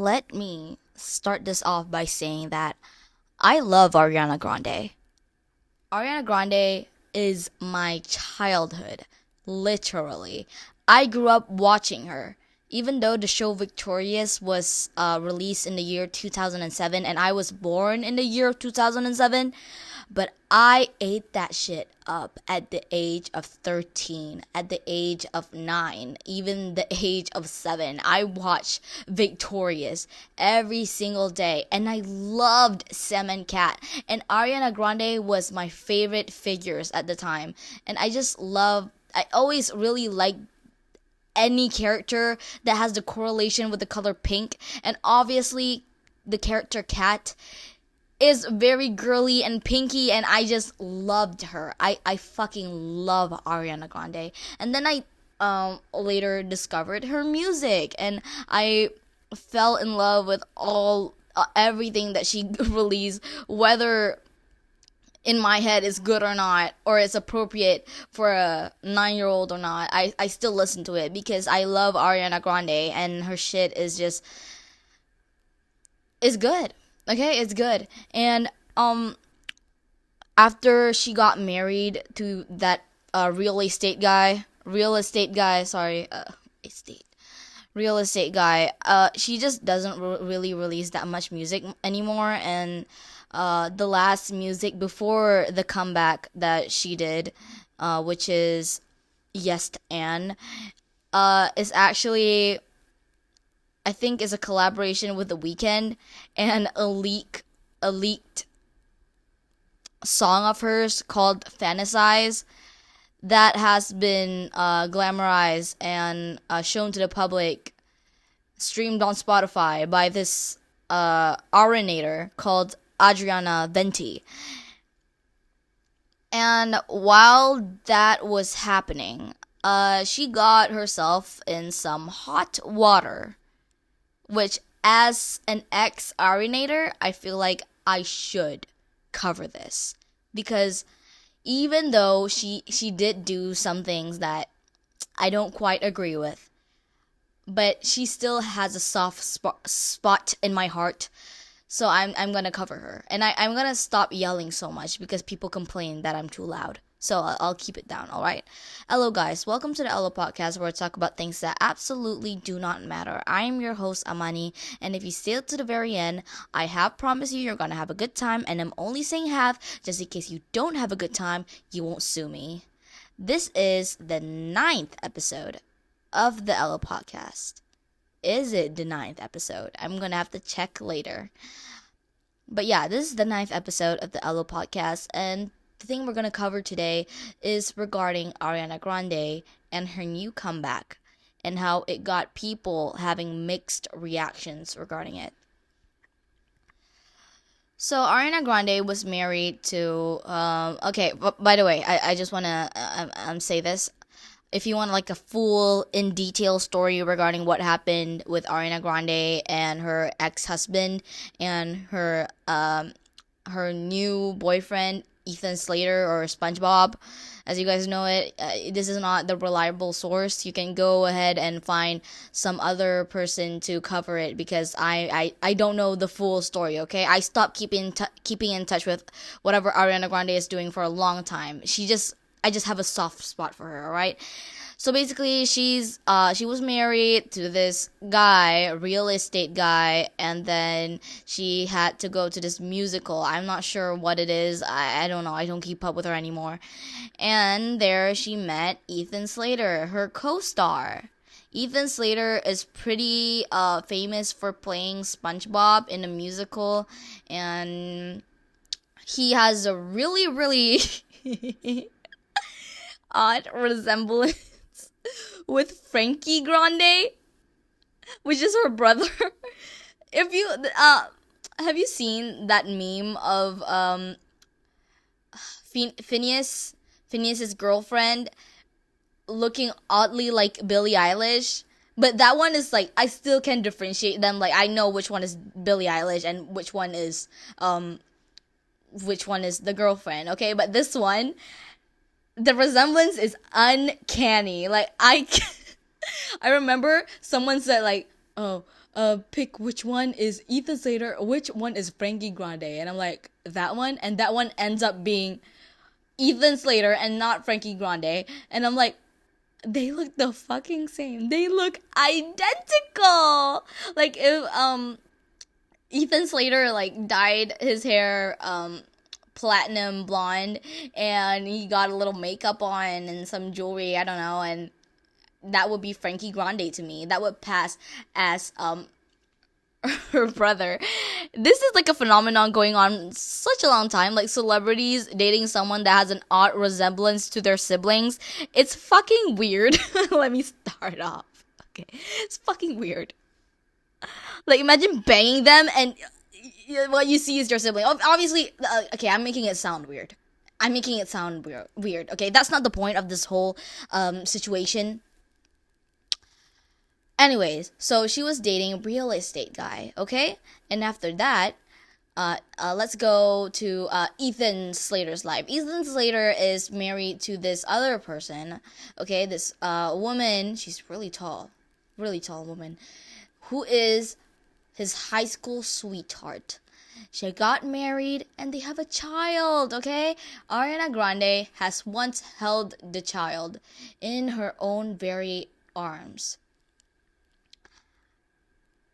let me start this off by saying that I love Ariana Grande. Ariana Grande is my childhood, literally. I grew up watching her. Even though the show Victorious was released in the year 2007 and I was born in the year 2007, but I ate that shit up at the age of 13, at the age of 9, even the age of 7. I watched Victorious every single day and I loved Sam and Cat. And Ariana Grande was my favorite figures at the time. And I always really liked any character that has the correlation with the color pink. And obviously, the character Cat is very girly and pinky, and I just loved her. I fucking love Ariana Grande. And then I later discovered her music, and I fell in love with everything that she released, whether in my head is good or not, or it's appropriate for a 9-year-old or not. I still listen to it because I love Ariana Grande and her shit is good. Okay, it's good. And after she got married to that real estate guy, she just doesn't really release that much music anymore. And the last music before the comeback that she did, which is Yes and is actually, I think, is a collaboration with The Weeknd and a leaked song of hers called Fantasize that has been glamorized and shown to the public, streamed on Spotify by this originator called Adriana Venti. And while that was happening, she got herself in some hot water, which, as an ex-originator, I feel like I should cover this. Because even though she did do some things that I don't quite agree with, but she still has a soft spot in my heart. So I'm gonna cover her. And I'm gonna stop yelling so much because people complain that I'm too loud. So I'll keep it down, alright? Hello guys, welcome to the Allo podcast where I talk about things that absolutely do not matter. I am your host, Amani, and if you stay to the very end, I have promised you're gonna have a good time, and I'm only saying have, just in case you don't have a good time, you won't sue me. This is the 9th episode of the Allo podcast. Is it the 9th episode? I'm gonna have to check later. But yeah, this is the 9th episode of the Allo podcast, and the thing we're going to cover today is regarding Ariana Grande and her new comeback and how it got people having mixed reactions regarding it. So Ariana Grande was married to okay, by the way, I just want to say this. If you want like a full in detail story regarding what happened with Ariana Grande and her ex-husband and her new boyfriend Ethan Slater, or SpongeBob, as you guys know it, this is not the reliable source. You can go ahead and find some other person to cover it because I don't know the full story. Okay, I stopped keeping in touch with whatever Ariana Grande is doing for a long time. I just have a soft spot for her. All right. So basically, she was married to this guy, real estate guy, and then she had to go to this musical. I'm not sure what it is. I don't know. I don't keep up with her anymore. And there she met Ethan Slater, her co-star. Ethan Slater is pretty famous for playing SpongeBob in a musical, and he has a really, really odd resemblance with Frankie Grande, which is her brother. If you have you seen that meme of Phineas's girlfriend looking oddly like Billie Eilish? But that one is like, I still can differentiate them. Like, I know which one is Billie Eilish and which one is the girlfriend. Okay, but this one, the resemblance is uncanny. Like, I remember someone said like, oh, pick which one is Ethan Slater, which one is Frankie Grande. And I'm like, that one? And that one ends up being Ethan Slater and not Frankie Grande. And I'm like, they look the fucking same. They look identical. Like, if Ethan Slater like dyed his hair platinum blonde and he got a little makeup on and some jewelry, I don't know, and that would be Frankie Grande to me. That would pass as her brother. This is like a phenomenon going on such a long time, like celebrities dating someone that has an odd resemblance to their siblings. It's fucking weird. Let me start off. Okay. It's fucking weird. Like, imagine banging them and what you see is your sibling. Obviously, okay, I'm making it sound weird. Weird. Okay, that's not the point of this whole situation. Anyways, so she was dating a real estate guy, okay? And after that, let's go to Ethan Slater's life. Ethan Slater is married to this other person, okay? This woman, she's really tall woman, who is his high school sweetheart. She got married and they have a child, okay? Ariana Grande has once held the child in her own very arms.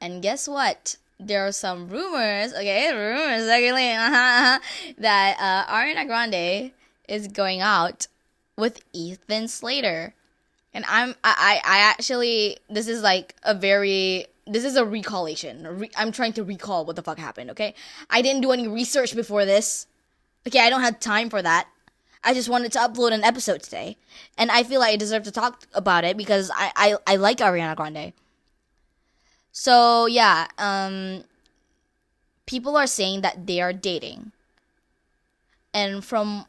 And guess what? There are some rumors, that Ariana Grande is going out with Ethan Slater. And I actually, this is a recallation. I'm trying to recall what the fuck happened, okay? I didn't do any research before this. Okay, I don't have time for that. I just wanted to upload an episode today. And I feel like I deserve to talk about it because I like Ariana Grande. So, yeah, people are saying that they are dating. And from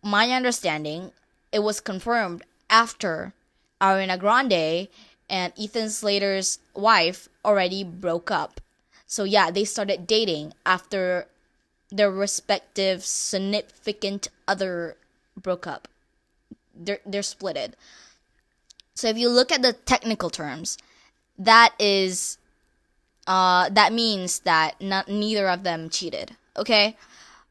my understanding, it was confirmed after Ariana Grande and Ethan Slater's wife already broke up. So yeah, they started dating after their respective significant other broke up. They're splitted. So if you look at the technical terms, that means that neither of them cheated. Okay,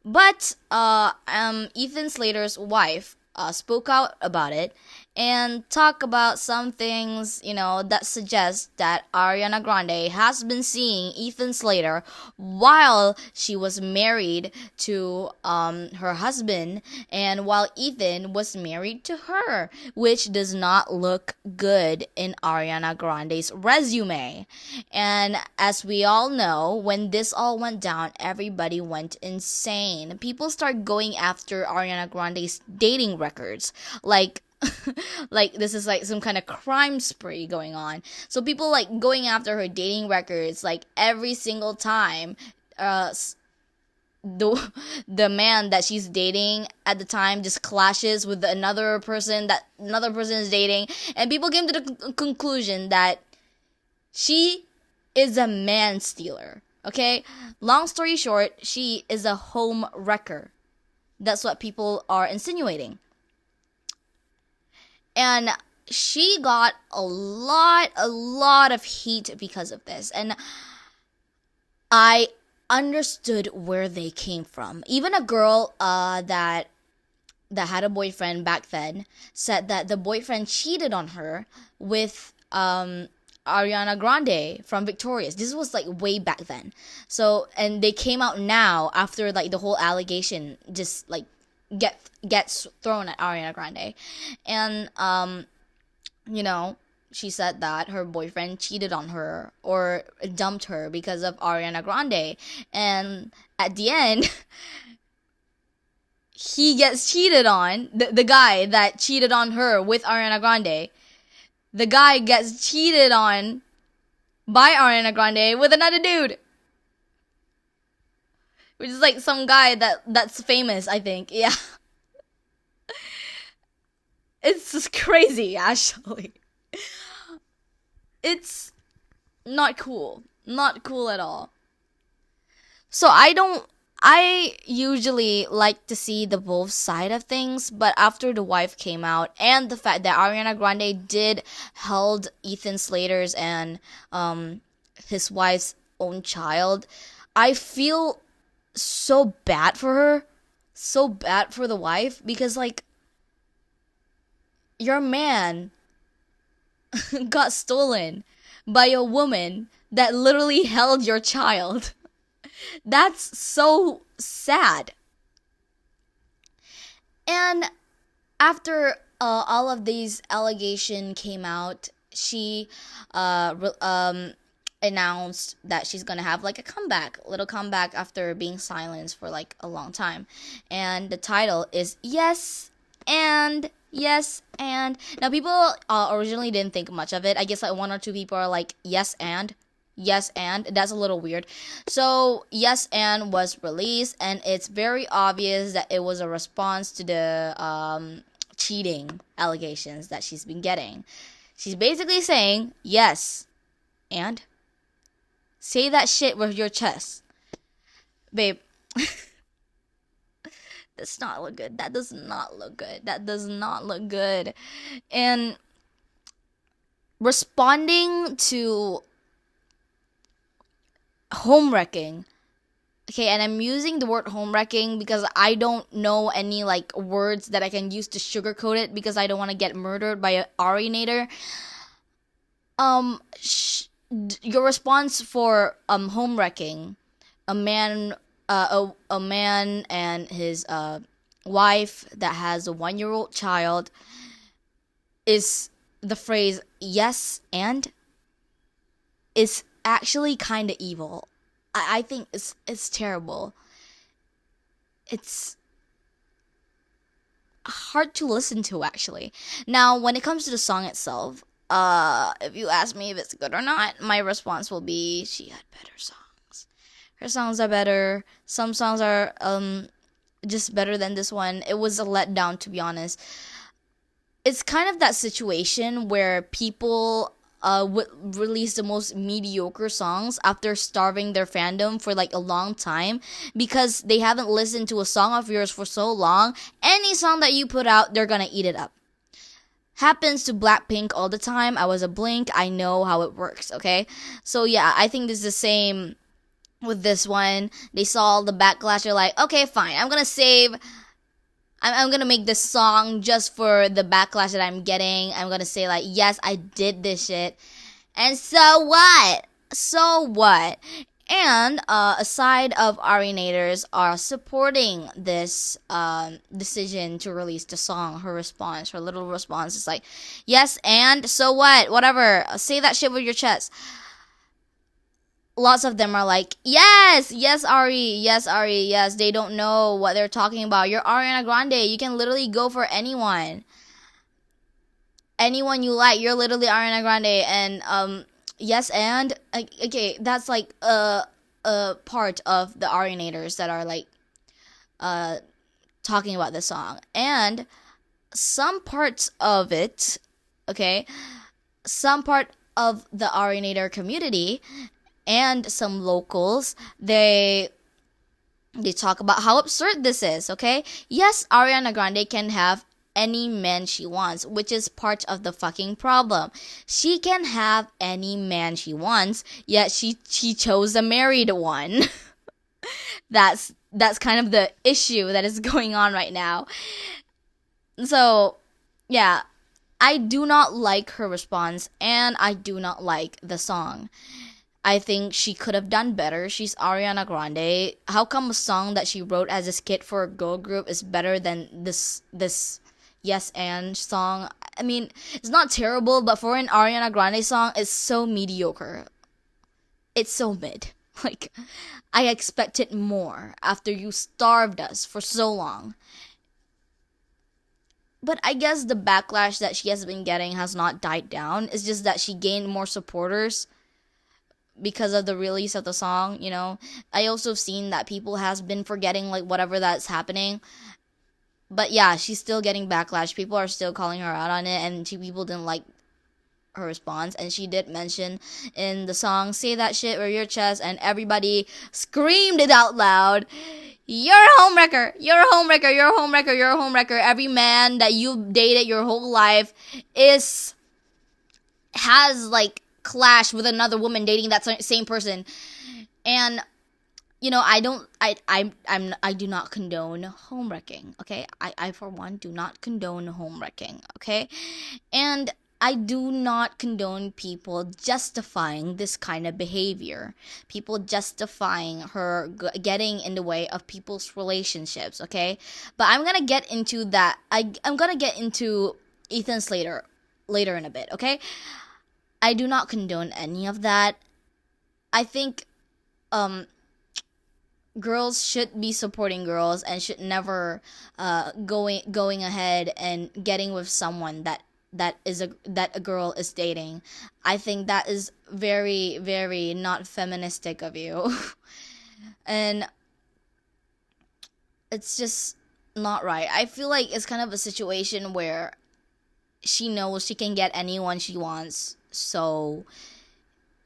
but Ethan Slater's wife spoke out about it and talk about some things, that suggest that Ariana Grande has been seeing Ethan Slater while she was married to her husband and while Ethan was married to her, which does not look good in Ariana Grande's resume. And as we all know, when this all went down, everybody went insane. People start going after Ariana Grande's dating records, like this is like some kind of crime spree going on. So people like going after her dating records, like every single time the man that she's dating at the time just clashes with another person that another person is dating, and people came to the conclusion that she is a man stealer. Okay, long story short, she is a home wrecker. That's what people are insinuating. And she got a lot of heat because of this. And I understood where they came from. Even a girl that had a boyfriend back then said that the boyfriend cheated on her with Ariana Grande from Victorious. This was like way back then. So, and they came out now after like the whole allegation just like gets thrown at Ariana Grande. And she said that her boyfriend cheated on her or dumped her because of Ariana Grande. And at the end, he gets cheated on. The guy that cheated on her with Ariana Grande, the guy gets cheated on by Ariana Grande with another dude, which is like some guy that's famous, I think. Yeah. It's just crazy, actually. It's not cool. Not cool at all. So I usually like to see the both side of things, but after the wife came out and the fact that Ariana Grande did held Ethan Slater's and his wife's own child, I feel so bad for her, so bad for the wife, because like your man got stolen by a woman that literally held your child. That's so sad. And after all of these allegations came out, she announced that she's gonna have like a little comeback after being silenced for like a long time. And the title is Yes and. Now people originally didn't think much of it. I guess like one or two people are like yes and. That's a little weird. So Yes and was released, and it's very obvious that it was a response to the cheating allegations that she's been getting. She's basically saying yes and say that shit with your chest, babe. Does not look good. That does not look good. That does not look good. And responding to homewrecking. Okay, and I'm using the word homewrecking because I don't know any like words that I can use to sugarcoat it, because I don't want to get murdered by an Arianator. Your response for homewrecking, a man and his wife that has a 1-year-old child, is the phrase yes and is actually kind of evil. I think it's terrible. It's hard to listen to, actually. Now, when it comes to the song itself, if you ask me if it's good or not, my response will be she had better songs. Her songs are better. Some songs are just better than this one. It was a letdown, to be honest. It's kind of that situation where people would release the most mediocre songs after starving their fandom for like a long time, because they haven't listened to a song of yours for so long. Any song that you put out, they're gonna eat it up. Happens to Blackpink all the time. I was a Blink. I know how it works, okay? So yeah, I think this is the same with this one. They saw the backlash. They're like, okay, fine. I'm gonna make this song just for the backlash that I'm getting. I'm gonna say like, yes, I did this shit. And so what? So what? And a side of Arianators are supporting this decision to release the song. Her little response is like, yes, and so what? Whatever. Say that shit with your chest. Lots of them are like, yes, Ari, yes. They don't know what they're talking about. You're Ariana Grande. You can literally go for anyone you like. You're literally Ariana Grande. And yes, and okay, that's like a part of the Arianators that are like talking about the song. And some parts of it, okay, some part of the Arianator community and some locals, they talk about how absurd this is, okay? Yes, Ariana Grande can have any man she wants, which is part of the fucking problem. She can have any man she wants, yet she chose a married one. That's kind of the issue that is going on right now. So, yeah, I do not like her response, and I do not like the song. I think she could have done better. She's Ariana Grande. How come a song that she wrote as a skit for a girl group is better than this Yes and song? I mean, it's not terrible, but for an Ariana Grande song, it's so mediocre. It's so mid. Like, I expected more after you starved us for so long. But I guess the backlash that she has been getting has not died down. It's just that she gained more supporters because of the release of the song, you know. I also seen that people has been forgetting like whatever that's happening. But yeah, she's still getting backlash. People are still calling her out on it, and people didn't like her response. And she did mention in the song, say that shit with your chest, and everybody screamed it out loud. You're a homewrecker. You're a homewrecker. You're a homewrecker. You're a homewrecker. Every man that you've dated your whole life has like clash with another woman dating that same person. And I do not condone home wrecking, okay? I for one do not condone home wrecking, okay? And I do not condone people justifying this kind of behavior. People justifying her getting in the way of people's relationships, okay? But I'm gonna get into that. I'm gonna get into Ethan Slater later in a bit, okay? I do not condone any of that. I think, girls should be supporting girls and should never going ahead and getting with someone that a girl is dating. I think that is very, very not feministic of you. And it's just not right. I feel like it's kind of a situation where she knows she can get anyone she wants, so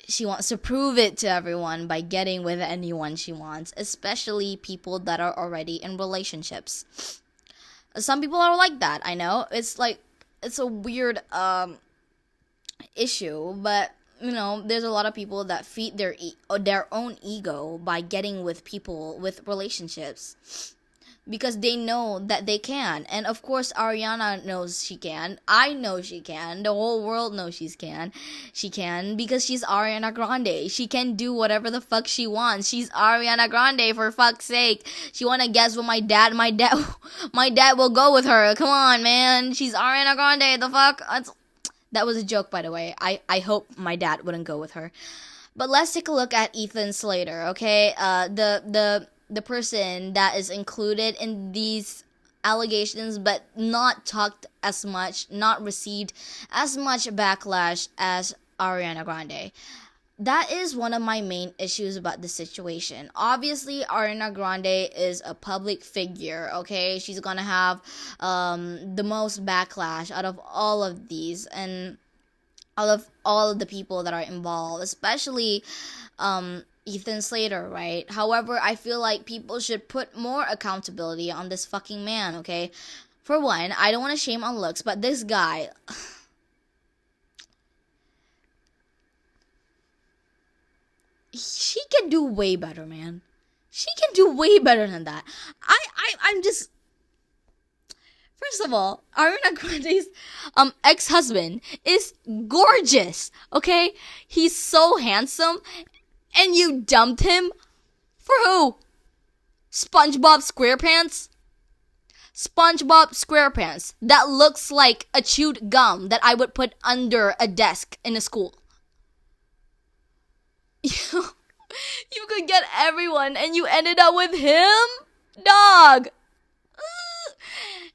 she wants to prove it to everyone by getting with anyone she wants, especially people that are already in relationships. Some people are like that, I know. It's a weird issue, but there's a lot of people that feed their own ego by getting with people with relationships, because they know that they can. And of course, Ariana knows she can. I know she can. The whole world knows she can because she's Ariana Grande. She can do whatever the fuck she wants. She's Ariana Grande, for fuck's sake. She wanna guess what my dad my dad will go with her. Come on, man. She's Ariana Grande. The fuck? That was a joke, by the way. I hope my dad wouldn't go with her. But let's take a look at Ethan Slater, okay? The person that is included in these allegations, but not talked as much, not received as much backlash as Ariana Grande. That is one of my main issues about the situation. Obviously, Ariana Grande is a public figure, okay? She's gonna have the most backlash out of all of these, and all of the people that are involved, especially Ethan Slater, right? However, I feel like people should put more accountability on this fucking man, okay? For one, I don't want to shame on looks, but this guy, she can do way better, man. She can do way better than that. I'm just, first of all, Ariana Grande's ex-husband is gorgeous, okay? He's so handsome. And you dumped him? For who? SpongeBob SquarePants? SpongeBob SquarePants. That looks like a chewed gum that I would put under a desk in a school. You could get everyone and you ended up with him? Dog!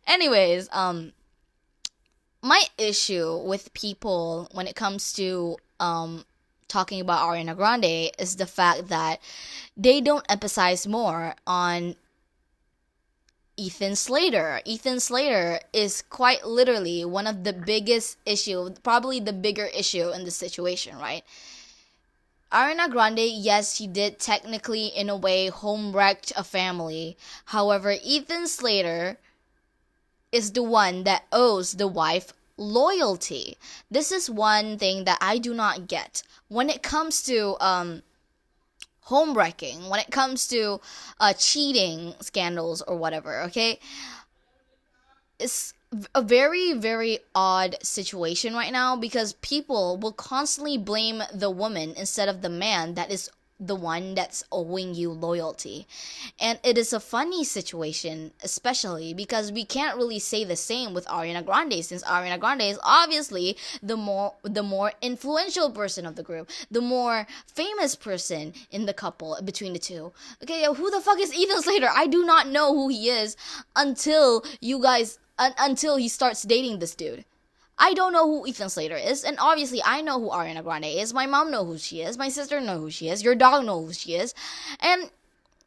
Anyways, my issue with people when it comes to talking about Ariana Grande is the fact that they don't emphasize more on Ethan Slater. Ethan Slater is quite literally one of the biggest issue, probably the bigger issue in the situation, right? Ariana Grande, yes, she did technically, in a way, home-wrecked a family. However, Ethan Slater is the one that owes the wife loyalty. This is one thing that I do not get when it comes to home wrecking, when it comes to cheating scandals or whatever, okay? It's a very, very odd situation right now because people will constantly blame the woman instead of the man that is the one that's owing you loyalty. And it is a funny situation, especially because we can't really say the same with Ariana Grande, since Ariana Grande is obviously the more influential person of the group, the more famous person in the couple between the two. Okay, who the fuck is Ethan Slater? I do not know who he is until until he starts dating this dude. I don't know who Ethan Slater is, and obviously I know who Ariana Grande is. My mom knows who she is. My sister knows who she is. Your dog knows who she is. And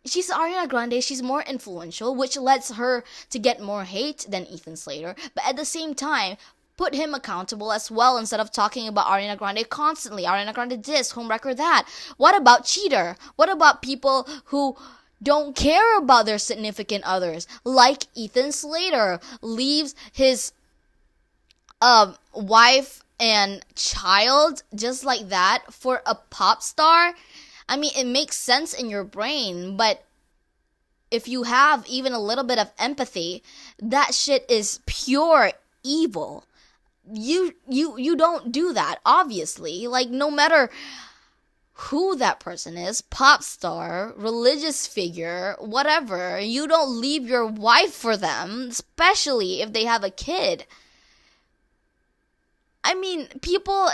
she's Ariana Grande. She's more influential, which lets her to get more hate than Ethan Slater. But at the same time, put him accountable as well instead of talking about Ariana Grande constantly. Ariana Grande this, homewrecker that. What about cheater? What about people who don't care about their significant others? Like Ethan Slater leaves his wife and child just like that for a pop star. I mean, it makes sense in your brain, but if you have even a little bit of empathy, that shit is pure evil. You don't do that, obviously. Like, no matter who that person is, pop star, religious figure, whatever, you don't leave your wife for them, especially if they have a kid. I mean, people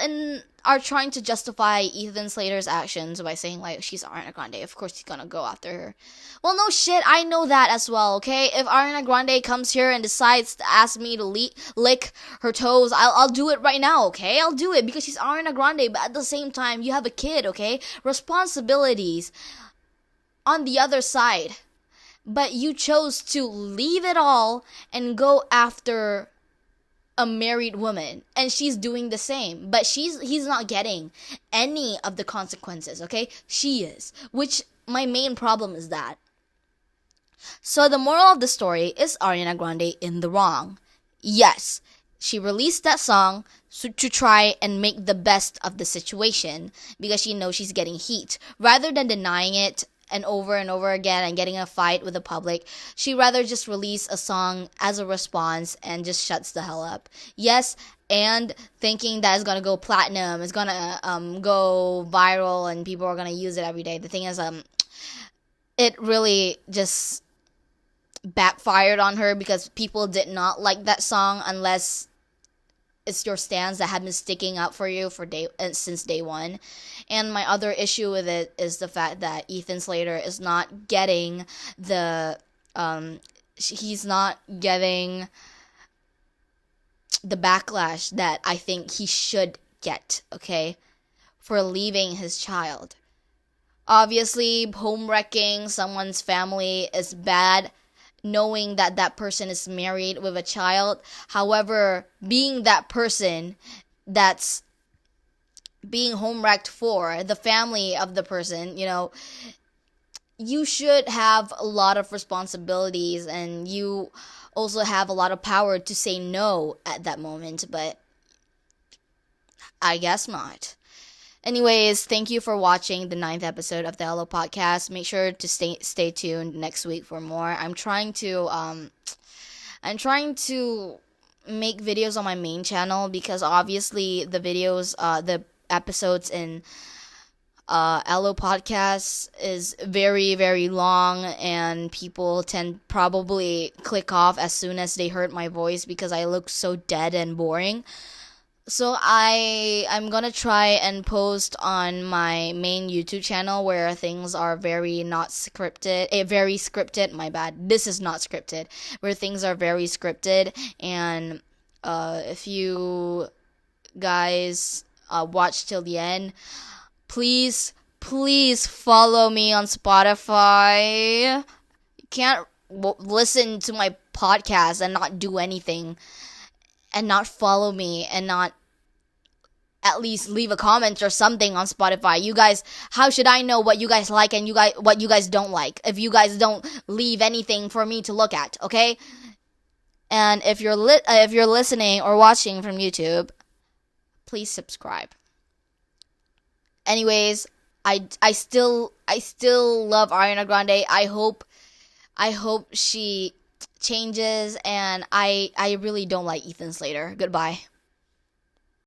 are trying to justify Ethan Slater's actions by saying, like, she's Ariana Grande. Of course he's gonna go after her. Well, no shit, I know that as well, okay? If Ariana Grande comes here and decides to ask me to lick her toes, I'll do it right now, okay? I'll do it because she's Ariana Grande, but at the same time, you have a kid, okay? Responsibilities on the other side. But you chose to leave it all and go after a married woman, and she's doing the same, but he's not getting any of the consequences, okay? She is, which my main problem is that. So the moral of the story is Ariana Grande in the wrong. Yes, she released that song to try and make the best of the situation because she knows she's getting heat. Rather than denying it and over again and getting a fight with the public, she rather just release a song as a response and just shuts the hell up. Yes, and thinking that it's gonna go platinum, it's gonna go viral and people are gonna use it every day. The thing is, it really just backfired on her because people did not like that song unless it's your stands that have been sticking up for you since day one. And my other issue with it is the fact that Ethan Slater is not getting he's not getting the backlash that I think he should get, okay, for leaving his child. Obviously, home wrecking someone's family is bad, knowing that that person is married with a child. However, being that person that's being home wrecked for the family of the person, you should have a lot of responsibilities and you also have a lot of power to say no at that moment, but I guess not. Anyways, thank you for watching the 9th episode of the Allo podcast. Make sure to stay tuned next week for more. I'm trying to make videos on my main channel because obviously the episodes in Allo podcast is very, very long and people probably click off as soon as they heard my voice because I look so dead and boring. So I'm gonna try and post on my main YouTube channel where things are very not scripted, very scripted, my bad, this is not scripted, where things are very scripted, and if you guys watch till the end, please follow me on Spotify. You can't listen to my podcast and not do anything and not follow me and not at least leave a comment or something on Spotify. You guys, how should I know what you guys like and what you guys don't like if you guys don't leave anything for me to look at, okay? And if you're listening or watching from YouTube, please subscribe. Anyways, I still love Ariana Grande. I hope she changes, and I really don't like Ethan Slater. Goodbye.